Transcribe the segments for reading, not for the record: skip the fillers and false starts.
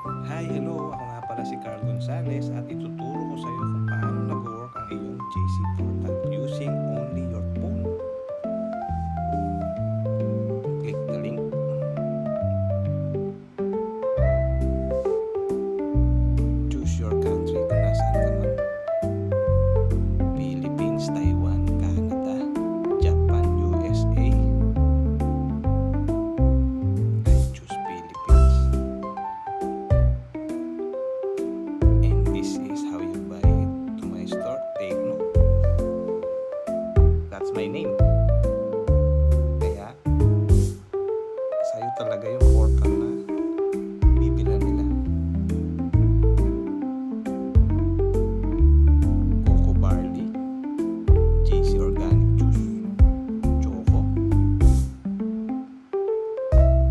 Hi, hello! Ako nga pala si Carl Gonzalez at ituturo ko sa iyo kung paano nag-work ang iyong JC Portal using only your phone. Click the link. Choose your country kung nasaan ka man. Philippines, Taiwan, Canada, Japan, USA. I choose Philippines. This is how you buy it to my store. Take note. That's my name. Kaya, sa'yo talaga yung portal na bibilan nila. Coco Barley, JC Organic Juice, Choco,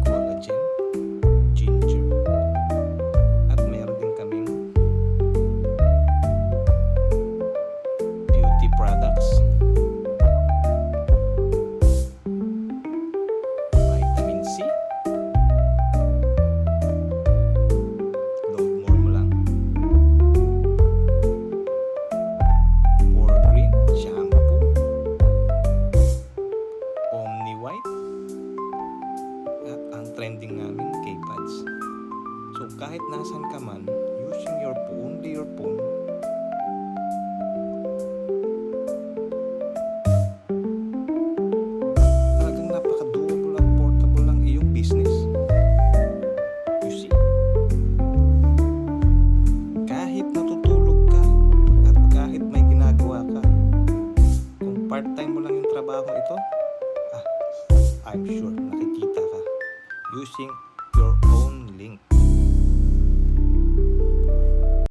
Collagen, Ginger, at meron din kaming beauty products, vitamin C, load more mo lang, Pore Green Shampoo, Omni White, at ang trending namin K-Pads. So kahit nasan ka man, using only your phone,